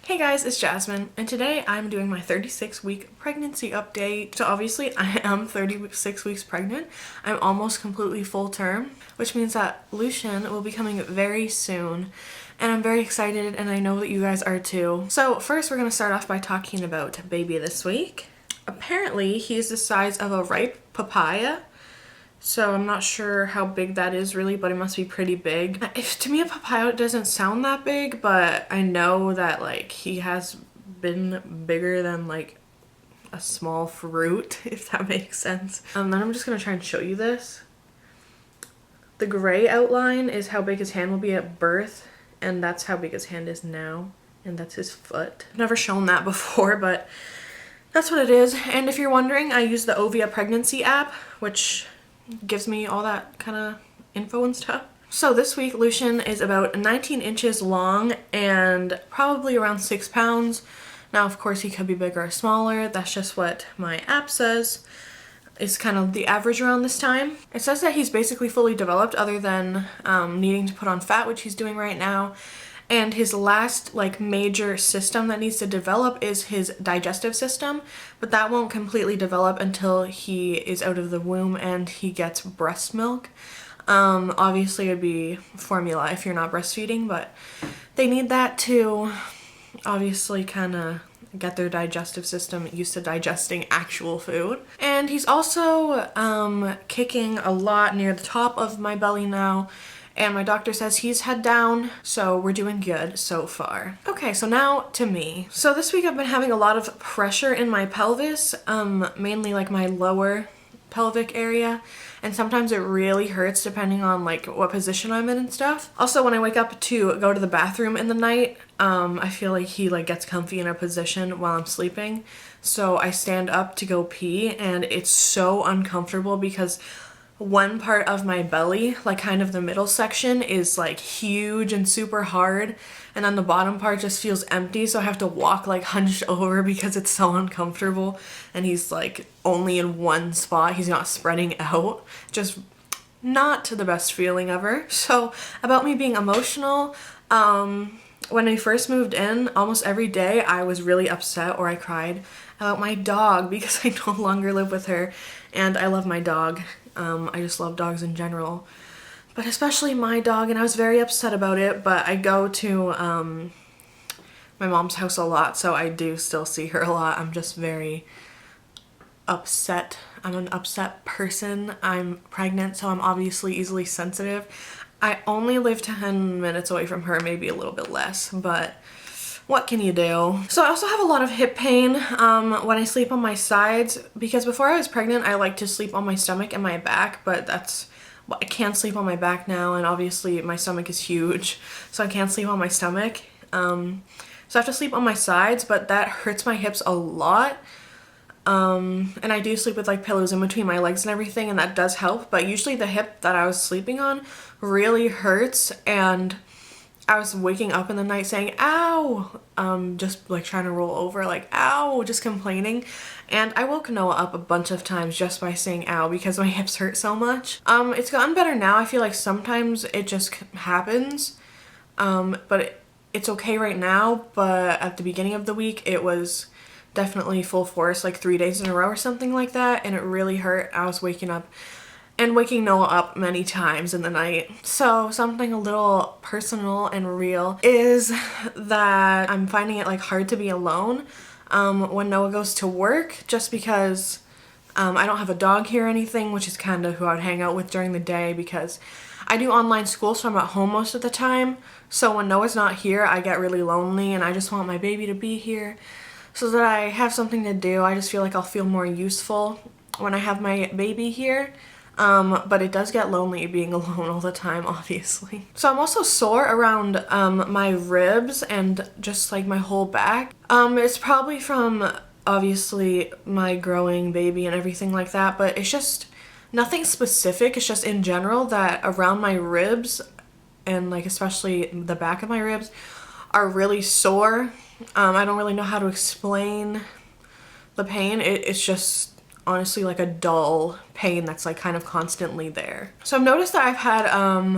Hey guys, it's Jasmine, and today I'm doing my 36-week pregnancy update. So obviously I am 36 weeks pregnant. I'm almost completely full term, which means that Lucian will be coming very soon. And I'm very excited, and I know that you guys are too. So first we're going to start off by talking about baby this week. Apparently he's the size of a ripe papaya. So I'm not sure how big that is really, but it must be pretty big. To me, a papaya doesn't sound that big, but I know that like he has been bigger than like a small fruit, if that makes sense. Then I'm just gonna try and show you this. The gray outline is how big his hand will be at birth, and that's how big his hand is now, and that's his foot. I've never shown that before, but that's what it is. And if you're wondering, I use the Ovia pregnancy app, which gives me all that kind of info and stuff. So this week Lucian is about 19 inches long and probably around 6 pounds. Now of course he could be bigger or smaller, that's just what my app says. It's kind of the average around this time. It says that he's basically fully developed other than needing to put on fat, which he's doing right now. And his last like major system that needs to develop is his digestive system, but that won't completely develop until he is out of the womb and he gets breast milk. Obviously it'd be formula if you're not breastfeeding, but they need that to obviously kind of get their digestive system used to digesting actual food. And he's also kicking a lot near the top of my belly now. And my doctor says he's head down, so we're doing good so far. Okay, so now to me. So this week I've been having a lot of pressure in my pelvis, mainly like my lower pelvic area. And sometimes it really hurts depending on like what position I'm in and stuff. Also, when I wake up to go to the bathroom in the night, I feel like he like gets comfy in a position while I'm sleeping. So I stand up to go pee and it's so uncomfortable because one part of my belly, like kind of the middle section, is like huge and super hard, and then the bottom part just feels empty, so I have to walk like hunched over because it's so uncomfortable, and he's like only in one spot, he's not spreading out. Just not the best feeling ever. So about me being emotional, when I first moved in, almost every day I was really upset or I cried about my dog because I no longer live with her, and I love my dog. I just love dogs in general, but especially my dog, and I was very upset about it, but I go to my mom's house a lot, so I do still see her a lot. I'm just very upset. I'm an upset person. I'm pregnant, so I'm obviously easily sensitive. I only live 10 minutes away from her, maybe a little bit less, but what can you do? So I also have a lot of hip pain when I sleep on my sides, because before I was pregnant I like to sleep on my stomach and my back, but I can't sleep on my back now, and obviously my stomach is huge, so I can't sleep on my stomach. So I have to sleep on my sides, but that hurts my hips a lot. And I do sleep with like pillows in between my legs and everything, and that does help, but usually the hip that I was sleeping on really hurts, and I was waking up in the night saying, ow, just like trying to roll over, like, ow, just complaining. And I woke Noah up a bunch of times just by saying ow because my hips hurt so much. It's gotten better now. I feel like sometimes it just happens, but it's okay right now. But at the beginning of the week, it was definitely full force, like 3 days in a row or something like that, and it really hurt. I was waking up and waking Noah up many times in the night. So something a little personal and real is that I'm finding it like hard to be alone when Noah goes to work, just because I don't have a dog here or anything, which is kind of who I'd hang out with during the day, because I do online school, so I'm at home most of the time. So when Noah's not here, I get really lonely, and I just want my baby to be here so that I have something to do. I just feel like I'll feel more useful when I have my baby here. But it does get lonely being alone all the time, obviously. So I'm also sore around my ribs and just like my whole back. It's probably from obviously my growing baby and everything like that, but it's just nothing specific. It's just in general that around my ribs, and like especially the back of my ribs, are really sore. I don't really know how to explain the pain. It's just honestly like a dull pain that's like kind of constantly there. So I've noticed that I've had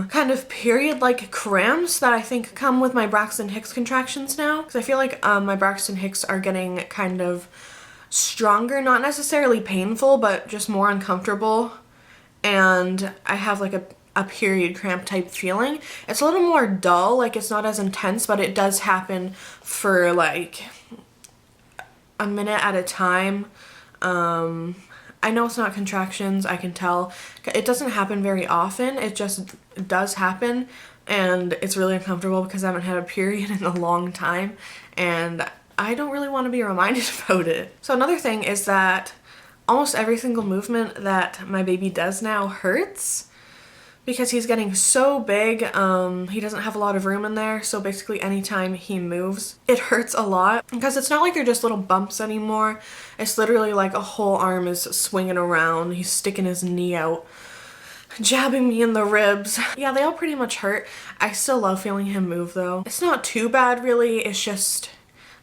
kind of period-like cramps that I think come with my Braxton Hicks contractions now, because I feel like my Braxton Hicks are getting kind of stronger, not necessarily painful, but just more uncomfortable, and I have like a period cramp type feeling. It's a little more dull, like it's not as intense, but it does happen for like a minute at a time. I know it's not contractions, I can tell. It doesn't happen very often, it just does happen, and it's really uncomfortable because I haven't had a period in a long time, and I don't really want to be reminded about it. So another thing is that almost every single movement that my baby does now hurts, because he's getting so big. He doesn't have a lot of room in there, so basically anytime he moves, it hurts a lot, because it's not like they're just little bumps anymore. It's literally like a whole arm is swinging around. He's sticking his knee out, jabbing me in the ribs. Yeah, they all pretty much hurt. I still love feeling him move though. It's not too bad really, it's just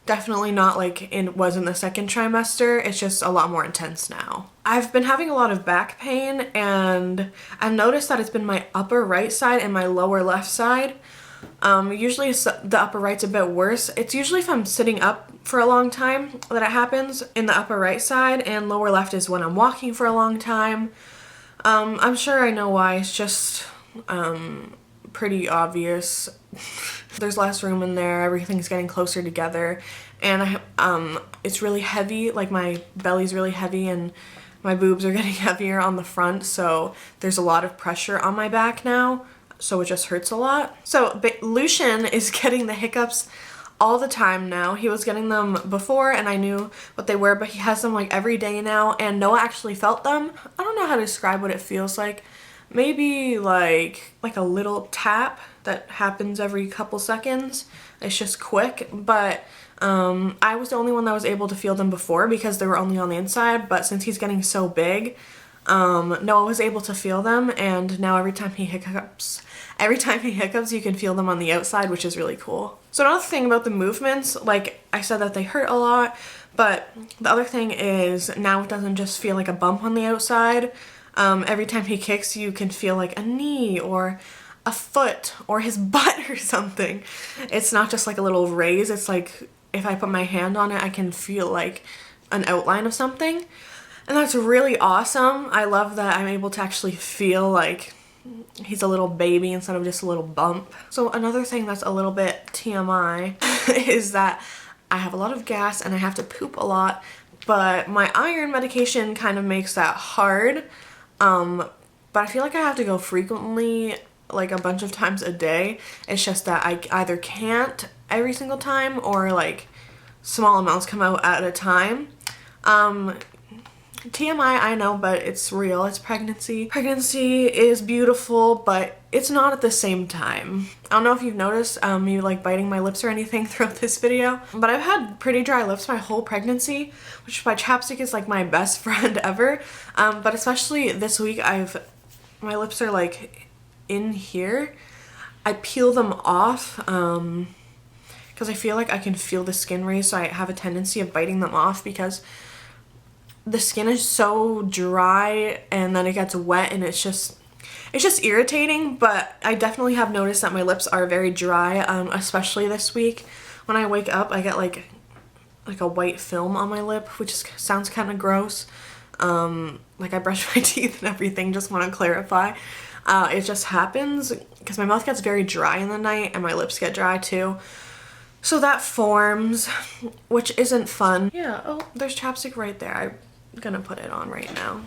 definitely not like it was in the second trimester. It's just a lot more intense now. I've been having a lot of back pain, and I've noticed that it's been my upper right side and my lower left side. Usually the upper right's a bit worse. It's usually if I'm sitting up for a long time that it happens in the upper right side, and lower left is when I'm walking for a long time. I'm sure I know why. It's just pretty obvious. There's less room in there, everything's getting closer together, and it's really heavy, like my belly's really heavy and my boobs are getting heavier on the front, so there's a lot of pressure on my back now, so it just hurts a lot. So Lucian is getting the hiccups all the time now. He was getting them before and I knew what they were, but he has them like every day now, and Noah actually felt them. I don't know how to describe what it feels like. Maybe like a little tap that happens every couple seconds. It's just quick, but I was the only one that was able to feel them before because they were only on the inside, but since he's getting so big, Noah was able to feel them, and now every time he hiccups, you can feel them on the outside, which is really cool. So another thing about the movements, like I said that they hurt a lot, but the other thing is now it doesn't just feel like a bump on the outside. Every time he kicks, you can feel like a knee or a foot or his butt or something. It's not just like a little raise, it's like if I put my hand on it, I can feel like an outline of something. And that's really awesome. I love that I'm able to actually feel like he's a little baby instead of just a little bump. So another thing that's a little bit TMI is that I have a lot of gas and I have to poop a lot, but my iron medication kind of makes that hard. But I feel like I have to go frequently, like a bunch of times a day. It's just that I either can't every single time, or like small amounts come out at a time. TMI, I know, but it's real. It's pregnancy. Pregnancy is beautiful, but it's not at the same time. I don't know if you've noticed me like biting my lips or anything throughout this video, but I've had pretty dry lips my whole pregnancy, which my chapstick is like my best friend ever. But especially this week, my lips are like in here. I peel them off because I feel like I can feel the skin raise, so I have a tendency of biting them off because the skin is so dry and then it gets wet and it's just irritating. But I definitely have noticed that my lips are very dry, especially this week. When I wake up, I get like a white film on my lip, which sounds kind of gross. Like I brush my teeth and everything, just want to clarify. It just happens because my mouth gets very dry in the night and my lips get dry too. So that forms, which isn't fun. Yeah, oh, there's chapstick right there. I'm gonna put it on right now.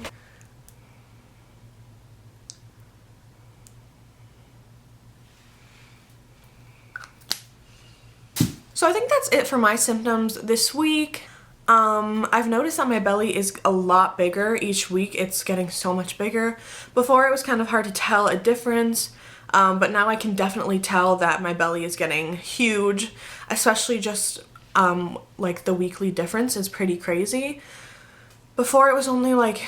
So I think that's it for my symptoms this week. I've noticed that my belly is a lot bigger each week. It's getting so much bigger. Before it was kind of hard to tell a difference, but now I can definitely tell that my belly is getting huge, especially just like the weekly difference is pretty crazy. Before it was only like,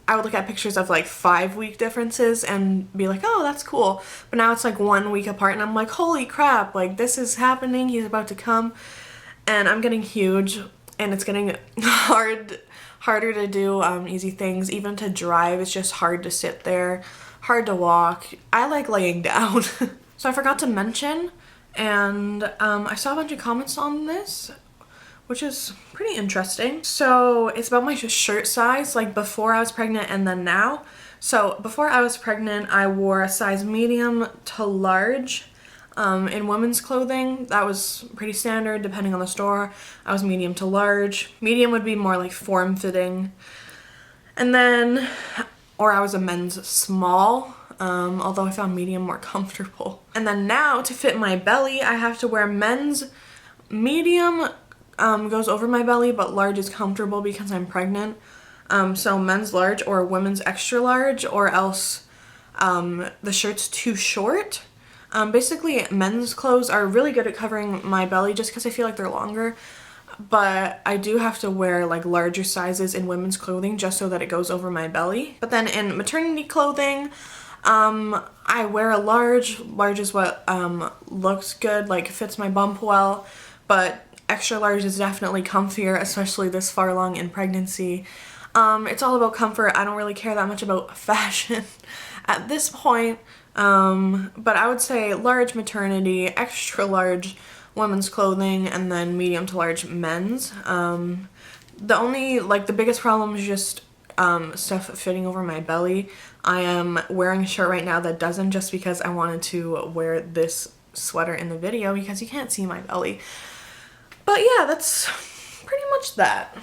I would look at pictures of like 5-week differences and be like, oh, that's cool. But now it's like 1 week apart and I'm like, holy crap, like this is happening, he's about to come. And I'm getting huge. and it's getting harder to do easy things. Even to drive, it's just hard to sit there, hard to walk. I like laying down. So I forgot to mention, and I saw a bunch of comments on this, which is pretty interesting. So it's about my shirt size, like before I was pregnant and then now. So before I was pregnant, I wore a size medium to large in women's clothing. That was pretty standard depending on the store. I was medium to large. Medium would be more like form-fitting. And then, or I was a men's small, although I found medium more comfortable. And then now to fit my belly, I have to wear men's medium goes over my belly, but large is comfortable because I'm pregnant. So men's large or women's extra large, or else the shirt's too short. Basically, men's clothes are really good at covering my belly just because I feel like they're longer. But I do have to wear like larger sizes in women's clothing just so that it goes over my belly. But then in maternity clothing, I wear a large. Large is what looks good, like fits my bump well. But extra large is definitely comfier, especially this far along in pregnancy. It's all about comfort. I don't really care that much about fashion at this point. But I would say large maternity, extra large women's clothing, and then medium to large men's. The only, like, the biggest problem is just stuff fitting over my belly. I am wearing a shirt right now that doesn't, just because I wanted to wear this sweater in the video because you can't see my belly. But yeah, that's pretty much that.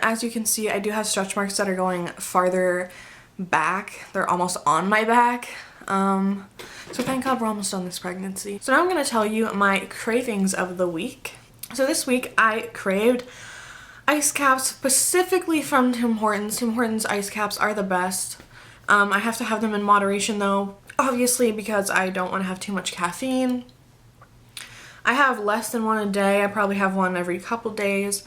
As you can see, I do have stretch marks that are going farther back. They're almost on my back. So thank God we're almost done this pregnancy. So now I'm going to tell you my cravings of the week. So this week I craved ice caps, specifically from Tim Hortons. Tim Hortons ice caps are the best. I have to have them in moderation though, obviously, because I don't want to have too much caffeine. I have less than one a day. I probably have one every couple days.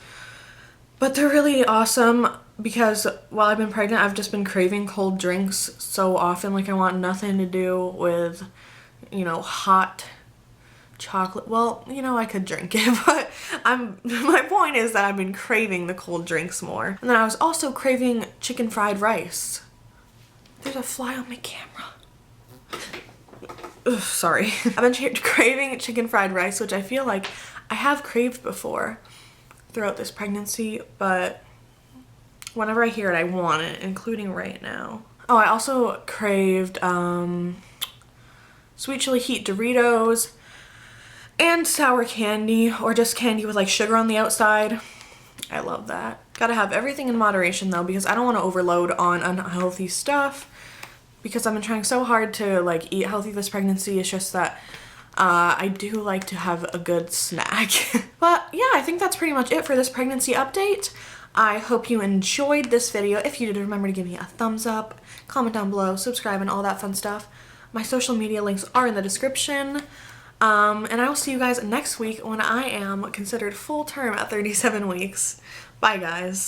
But they're really awesome because while I've been pregnant, I've just been craving cold drinks so often. Like, I want nothing to do with, you know, hot chocolate. Well, you know, I could drink it, but my point is that I've been craving the cold drinks more. And then I was also craving chicken fried rice. There's a fly on my camera. Ugh, sorry. I've been craving chicken fried rice, which I feel like I have craved before throughout this pregnancy, but whenever I hear it, I want it, including right now. Oh, I also craved sweet chili heat Doritos and sour candy, or just candy with like sugar on the outside. I love that. Gotta have everything in moderation though, because I don't want to overload on unhealthy stuff, because I've been trying so hard to like eat healthy this pregnancy. It's just that I do like to have a good snack. But yeah, I think that's pretty much it for this pregnancy update. I hope you enjoyed this video. If you did, remember to give me a thumbs up, comment down below, subscribe, and all that fun stuff. My social media links are in the description. And I will see you guys next week when I am considered full term at 37 weeks. Bye, guys.